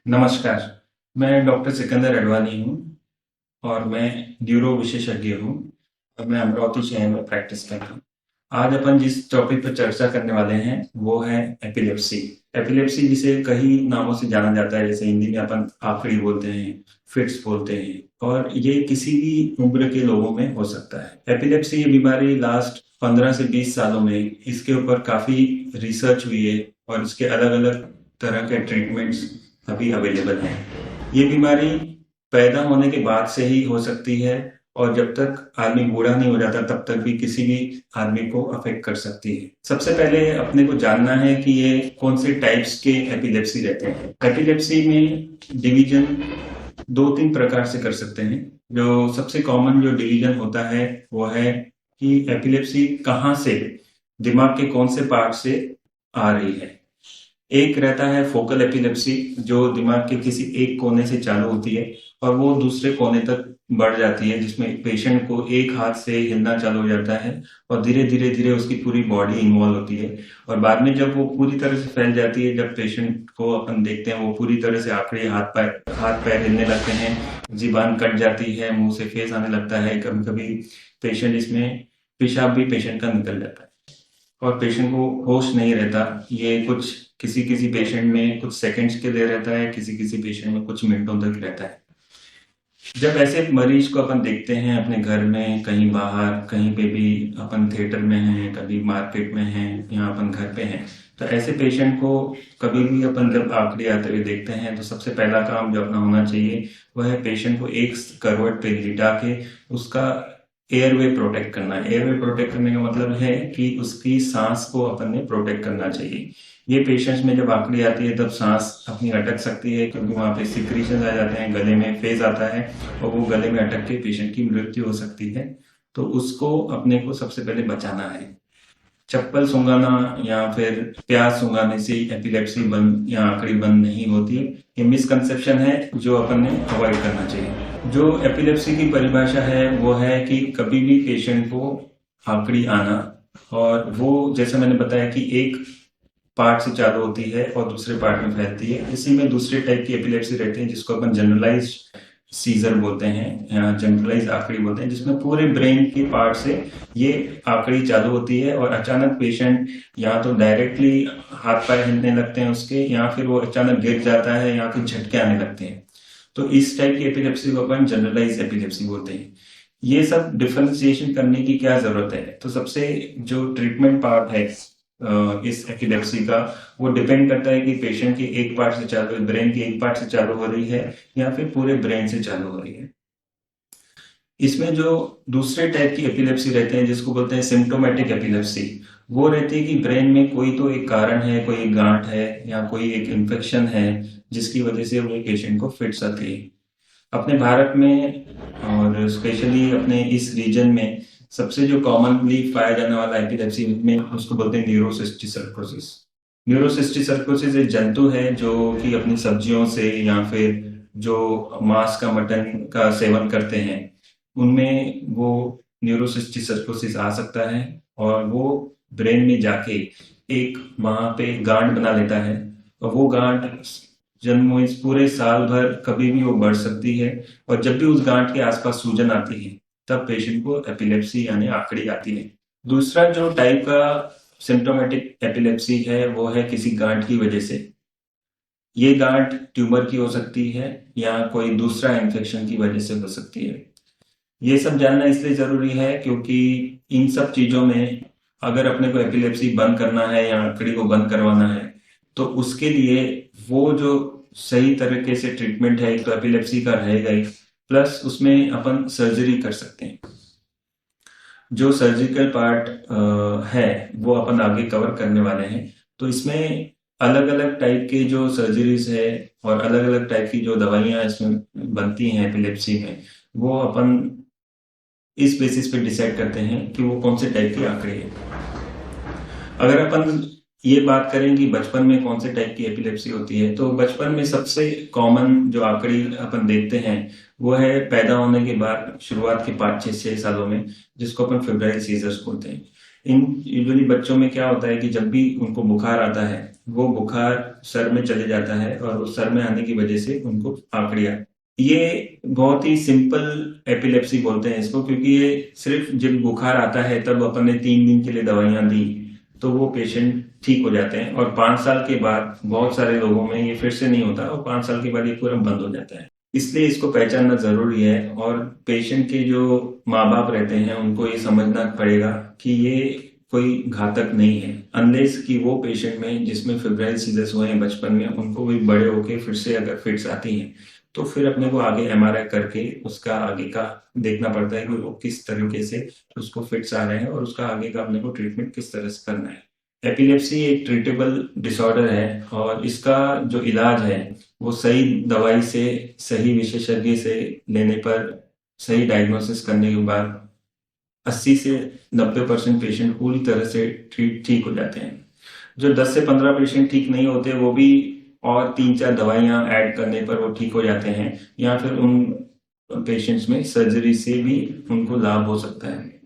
नमस्कार, मैं डॉक्टर सिकंदर अडवाणी हूँ और मैं न्यूरो विशेषज्ञ हूँ और मैं अमरावती शहर में प्रैक्टिस करता हूँ। आज अपन जिस टॉपिक पर चर्चा करने वाले हैं वो है एपिलेप्सी। एपिलेप्सी जिसे कई नामों से जाना जाता है, जैसे हिंदी में अपन आखड़ी बोलते हैं, फिट्स बोलते हैं, और ये किसी भी उम्र के लोगों में हो सकता है। एपिलेप्सी ये बीमारी लास्ट 15 से 20 सालों में इसके ऊपर काफी रिसर्च हुई है और इसके अलग अलग तरह के ट्रीटमेंट्स अभी अवेलेबल हैं। ये बीमारी पैदा होने के बाद से ही हो सकती है और जब तक आदमी बूढ़ा नहीं हो जाता तब तक भी किसी भी आदमी को अफेक्ट कर सकती है। सबसे पहले अपने को जानना है कि ये कौन से टाइप्स के एपिलेप्सी रहते हैं। एपिलेप्सी में डिवीजन दो तीन प्रकार से कर सकते हैं। जो सबसे कॉमन जो डिवीजन होता है वो है कि एपिलेप्सी कहाँ से, दिमाग के कौन से पार्ट से आ रही है। एक रहता है फोकल एपिलेप्सी, जो दिमाग के किसी एक कोने से चालू होती है और वो दूसरे कोने तक बढ़ जाती है, जिसमें पेशेंट को एक हाथ से हिलना चालू हो जाता है और धीरे धीरे धीरे उसकी पूरी बॉडी इन्वॉल्व होती है। और बाद में जब वो पूरी तरह से फैल जाती है, जब पेशेंट को अपन देखते हैं वो पूरी तरह से आखिरी हाथ पैर हिलने लगते हैं, जीभान कट जाती है, मुंह से फेस आने लगता है, कभी कभी पेशेंट इसमें पेशाब भी पेशेंट का निकल जाता है और पेशेंट को होश नहीं रहता। ये कुछ किसी किसी पेशेंट में कुछ सेकंड्स के लिए रहता है, किसी किसी पेशेंट में कुछ मिनटों तक रहता है। जब ऐसे मरीज को अपन देखते हैं अपने घर में, कहीं बाहर, कहीं पे भी, अपन थिएटर में हैं, कभी मार्केट में हैं, या अपन घर पे हैं, तो ऐसे पेशेंट को कभी भी अपन जब आखिरी आते हुए देखते हैं तो सबसे पहला काम जो अपना होना चाहिए वह है पेशेंट को एक करवट पे लिटा के उसका एयरवे प्रोटेक्ट करना है। एयरवे प्रोटेक्ट करने का मतलब है कि उसकी सांस को अपन ने प्रोटेक्ट करना चाहिए। ये पेशेंट्स में जब आखिरी आती है तब सांस अपनी अटक सकती है, क्योंकि वहां पे सिक्रीशन आ जाते हैं, गले में फेज आता है और वो गले में अटक के पेशेंट की मृत्यु हो सकती है। तो उसको अपने को सबसे पहले बचाना है। चप्पल सूंघाना या फिर प्याज सूंघाने से एपिलेप्सी बंद या आखिरी बंद नहीं होती। ये मिसकंसेप्शन है जो अपन ने अवॉइड करना चाहिए। जो एपिलेप्सी की परिभाषा है वो है कि कभी भी पेशेंट को आखिरी आना, और वो जैसे मैंने बताया कि एक पार्ट से चालू होती है और दूसरे पार्ट में फैलती है। इसी में दूसरे टाइप की एपिलेप्सी रहती है जिसको अपन जनरलाइज सीजर बोलते हैं या जनरलाइज आखड़ी बोलते हैं, जिसमें पूरे ब्रेन के पार्ट से ये आखड़ी चालू होती है और अचानक पेशेंट या तो डायरेक्टली हाथ पैर हिलने लगते हैं उसके, या फिर वो अचानक गिर जाता है, या फिर झटके आने लगते हैं। तो इस टाइप की एपिलेप्सी को अपन जनरलाइज एपिलेप्सी बोलते हैं। ये सब डिफरेंशिएशन करने की क्या जरूरत है? तो सबसे जो ट्रीटमेंट पार्ट है इस एपिलेप्सी का, वो डिपेंड करता है कि पेशेंट की एक पार्ट से चालू, ब्रेन के एक पार्ट से चालू हो रही है या फिर पूरे ब्रेन से चालू हो रही है। इसमें जो दूसरे टाइप की एपिलेप्सी रहते हैं जिसको बोलते हैं सिम्टोमेटिक एपिलेप्सी, वो रहती है कि ब्रेन में कोई तो एक कारण है, कोई एक गांठ है या कोई एक इन्फेक्शन है जिसकी वजह से वो पेशेंट को फिट्स आती है। अपने भारत में और स्पेशली अपने इस रीजन में सबसे जो कॉमनली पाया जाने वाला एपिलेप्सी में उसको बोलते हैं न्यूरोसिस्टिक सर्कोसिस। न्यूरोसिस्टिक सर्कोसिस एक जंतु है जो कि अपनी सब्जियों से या फिर जो मांस का, मटन का सेवन करते हैं, उनमें वो न्यूरोसिस्टिक सर्कोसिस आ सकता है और वो ब्रेन में जाके एक वहां पे गांठ बना लेता है। और वो गांठ जन्म इस पूरे साल भर कभी भी वो बढ़ सकती है, और जब भी उस गांठ के आसपास सूजन आती है तब पेशेंट को एपिलेप्सी यानी आखड़ी आती है। दूसरा जो टाइप का सिम्टोमेटिक एपिलेप्सी है वो है किसी गांठ की वजह से। ये गांठ ट्यूमर की हो सकती है या कोई दूसरा इन्फेक्शन की वजह से हो सकती है। ये सब जानना इसलिए जरूरी है क्योंकि इन सब चीजों में अगर अपने को एपिलेप्सी बंद करना है या आखड़ी को बंद करवाना है तो उसके लिए वो जो सही तरीके से ट्रीटमेंट है, एक तो एपिलेप्सी का रहेगा ही, प्लस उसमें अपन सर्जरी कर सकते हैं। जो सर्जिकल पार्ट है वो अपन आगे कवर करने वाले हैं। तो इसमें अलग अलग टाइप के जो सर्जरीज है और अलग अलग टाइप की जो दवाइयां इसमें बनती हैं एपिलेप्सी में, वो अपन इस बेसिस पे डिसाइड करते हैं कि वो कौन से टाइप की आंकड़े है। अगर अपन ये बात करें कि बचपन में कौन से टाइप की एपिलेप्सी होती है, तो बचपन में सबसे कॉमन जो आंकड़ी अपन देखते हैं वो है पैदा होने के बाद शुरुआत के 5-6 सालों में, जिसको अपन फेब्राइल सीजर्स बोलते हैं। इन यूजुअली बच्चों में क्या होता है कि जब भी उनको बुखार आता है, वो बुखार सर में चले जाता है और उस सर में आने की वजह से उनको आंकड़ियाँ, ये बहुत ही सिंपल एपिलेप्सी बोलते हैं इसको, क्योंकि ये सिर्फ जब बुखार आता है तब अपन ने 3 दिन के लिए दवाइयाँ दी तो वो पेशेंट ठीक हो जाते हैं, और 5 साल के बाद बहुत सारे लोगों में ये फिर से नहीं होता और 5 साल के बाद ये पूरा बंद हो जाता है। इसलिए इसको पहचानना जरूरी है, और पेशेंट के जो माँ बाप रहते हैं उनको ये समझना पड़ेगा कि ये कोई घातक नहीं है, अनलेस कि वो पेशेंट में जिसमें फेब्राइल सीजर्स हुए हैं बचपन में, उनको भी बड़े होके फिर से अगर फिट्स आती हैं तो फिर अपने को आगे एमआरआई करके उसका आगे का देखना पड़ता है कि वो किस तरीके से उसको फिट्स आ रहे हैं और उसका आगे का अपने को ट्रीटमेंट किस तरह से करना है। एपिलेप्सी एक ट्रीटेबल डिसऑर्डर है, और इसका जो इलाज है वो सही दवाई से, सही विशेषज्ञ से लेने पर, सही डायग्नोसिस करने के बाद 80 से 90% पेशेंट पूरी तरह से ठीक हो जाते हैं। जो 10 से 15 पेशेंट ठीक नहीं होते वो भी और 3-4 दवाइयाँ ऐड करने पर वो ठीक हो जाते हैं, या फिर उन पेशेंट्स में सर्जरी से भी उनको लाभ हो सकता है।